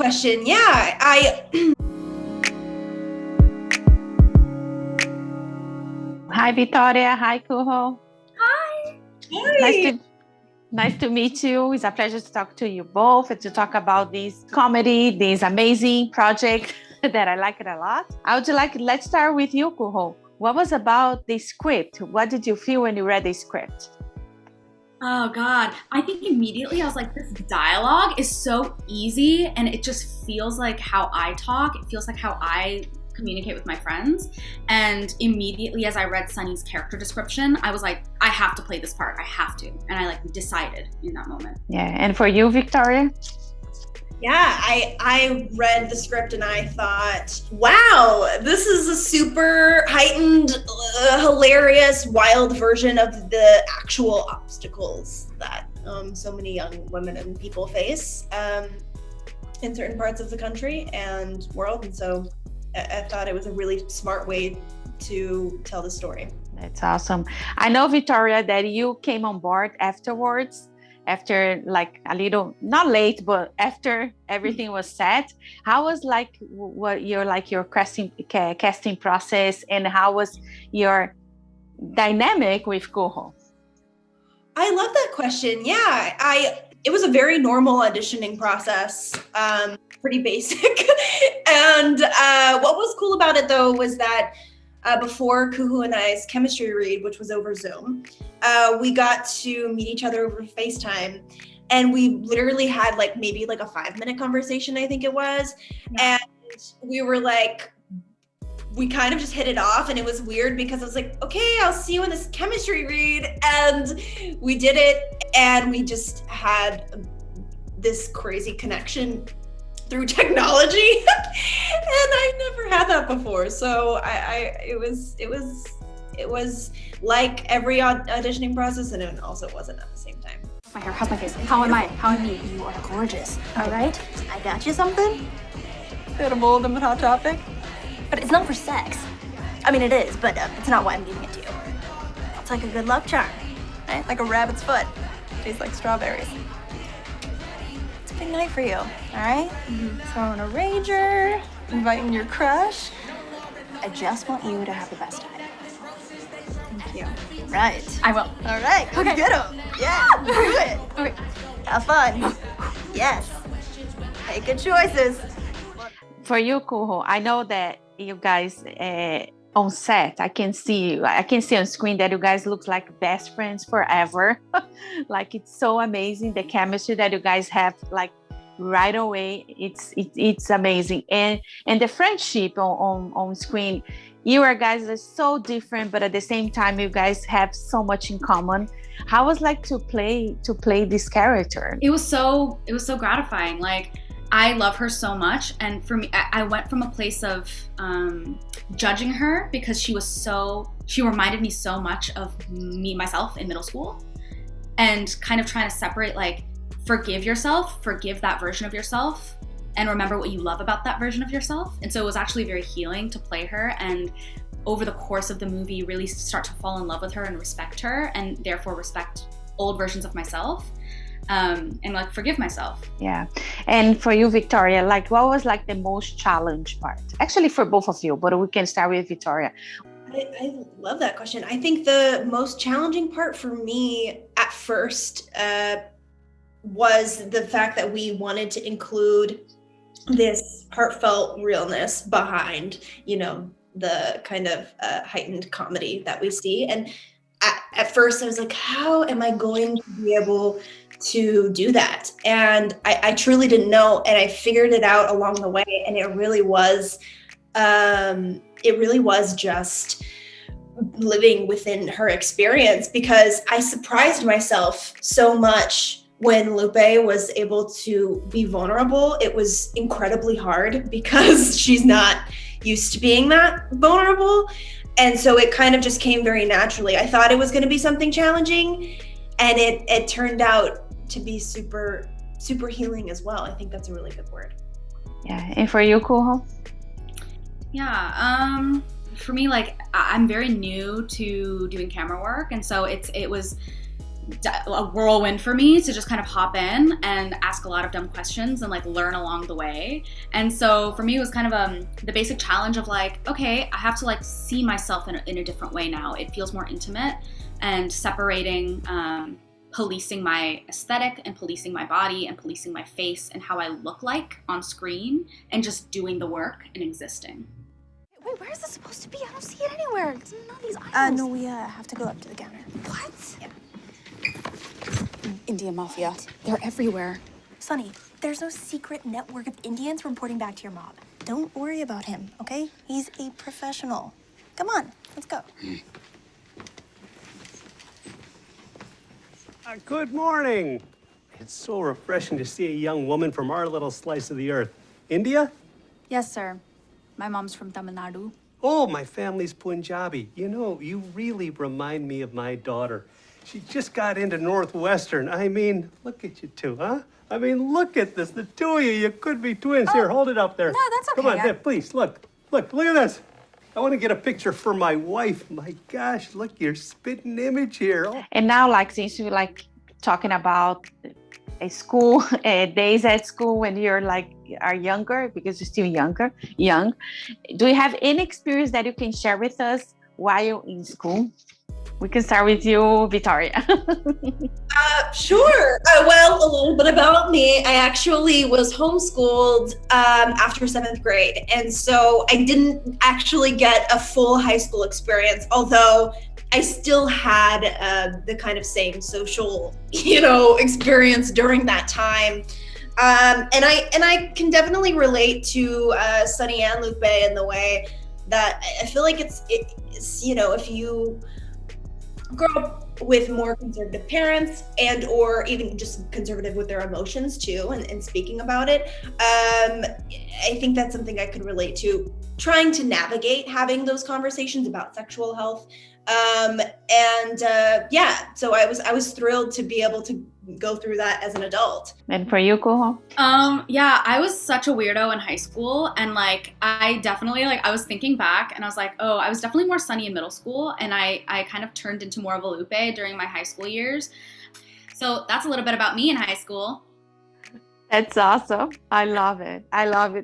question. Yeah, Hi, Victoria. Hi, Kuhoo. Hi. Nice to meet you. It's a pleasure to talk to you both and to talk about this comedy, this amazing project that I like it a lot. Let's start with you, Kuhoo. What was about the script? What did you feel when you read the script? Oh God, I think immediately I was like, this dialogue is so easy and it just feels like how I talk. It feels like how I communicate with my friends. And immediately as I read Sunny's character description, I was like, I have to play this part. I have to. And I decided in that moment. Yeah. And for you, Victoria? Yeah, I read the script and I thought, wow, this is a super heightened, hilarious, wild version of the actual obstacles that so many young women and people face in certain parts of the country and world. And so I thought it was a really smart way to tell the story. That's awesome. I know, Victoria, that you came on board afterwards. After a little, not late, but after everything was set. How was your casting process, and how was your dynamic with Kuhoo? I love that question. Yeah, it was a very normal auditioning process, pretty basic. And what was cool about it though was that before Kuhoo and I's chemistry read, which was over Zoom, we got to meet each other over FaceTime. And we literally had maybe a 5-minute conversation, I think it was. Yeah. And we were we kind of just hit it off, and it was weird because I was like, okay, I'll see you in this chemistry read. And we did it, and we just had this crazy connection through technology. And I never had that before. So it was like every auditioning process, and it also wasn't at the same time. My hair, how's my face? How am I? How am you? You are gorgeous. All right, I got you something. Bit of bold and hot topic. But it's not for sex. I mean, it is, but it's not why I'm giving it to you. It's like a good luck charm, right? Like a rabbit's foot. Tastes like strawberries. It's a big night for you, all right? Throwing a rager, inviting your crush. I just want you to have the best time. Thank you. Right. I will. All right, go get him. Yeah, do it. Okay. Have fun. Yes. Make good choices. For you, Kuhoo, I know that you guys on set, I can see on screen that you guys look like best friends forever. It's so amazing, the chemistry that you guys have right away. It's amazing, and the friendship on screen. You guys are so different, but at the same time, you guys have so much in common. How was to play this character? It was so gratifying. I love her so much, and for me, I went from a place of judging her because she reminded me so much of myself in middle school, and kind of trying to separate forgive yourself, forgive that version of yourself, and remember what you love about that version of yourself. And so it was actually very healing to play her, and over the course of the movie, you really start to fall in love with her and respect her, and therefore respect old versions of myself. And forgive myself. Yeah. And for you, Victoria, what was the most challenging part? Actually, for both of you, but we can start with Victoria. I love that question. I think the most challenging part for me at first was the fact that we wanted to include this heartfelt realness behind, the kind of heightened comedy that we see. And at first I was like, how am I going to be able to do that? And I truly didn't know, and I figured it out along the way. And it really was just living within her experience, because I surprised myself so much when Lupe was able to be vulnerable. It was incredibly hard because she's not used to being that vulnerable. And so it kind of just came very naturally. I thought it was going to be something challenging, and it turned out to be super, super healing as well. I think that's a really good word. Yeah. And for you, Kuhoo? Yeah. For me, I'm very new to doing camera work. And so it was a whirlwind for me to just kind of hop in and ask a lot of dumb questions and like learn along the way. And so for me, it was kind of the basic challenge of like, okay, I have to like see myself in a different way now. It feels more intimate, and separating policing my aesthetic and policing my body and policing my face and how I look like on screen, and just doing the work and existing. Wait, where is this supposed to be? I don't see it anywhere. It's in none of these aisles. No, we have to go up to the counter. What? Yeah. Indian mafia. They're everywhere. Sonny, there's no secret network of Indians reporting back to your mob. Don't worry about him, okay? He's a professional. Come on, let's go. Good morning. It's so refreshing to see a young woman from our little slice of the earth. India? Yes, sir. My mom's from Tamil Nadu. Oh, my family's Punjabi. You know, you really remind me of my daughter. She just got into Northwestern. I mean, look at you two, huh? I mean, look at this. The two of you, you could be twins. Here, hold it up there. No, that's okay. Come on, there, please, look. Look at this. I want to get a picture for my wife. My gosh, look, your spitting image here. Oh. And now, like, since you like talking about a school, days at school when you're like are younger, because you're still young, do you have any experience that you can share with us while you're in school? We can start with you, Victoria. Sure. Well, a little bit about me. I actually was homeschooled after 7th grade. And so I didn't actually get a full high school experience, although I still had the kind of same social, experience during that time. And I can definitely relate to Sunny and Lupe in the way that I feel like it's if you grow up with more conservative parents and or even just conservative with their emotions too, and speaking about it, I think that's something I could relate to, trying to navigate having those conversations about sexual health. So I was thrilled to be able to go through that as an adult. And for you, Kuhoo? Yeah, I was such a weirdo in high school, and like I definitely I was thinking back and I was like, oh, I was definitely more Sunny in middle school, and I kind of turned into more of a Lupe during my high school years. So that's a little bit about me in high school. That's awesome. I love it.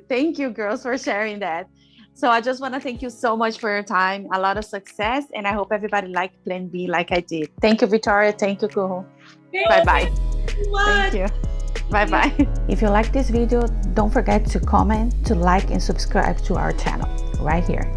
Thank you, girls, for sharing that. So I just want to thank you so much for your time. A lot of success, and I hope everybody liked Plan B like I did. Thank you, Victoria. Thank you, Kuhoo. Bye-bye. Thank you. Bye-bye. If you like this video, don't forget to comment, to like, and subscribe to our channel right here.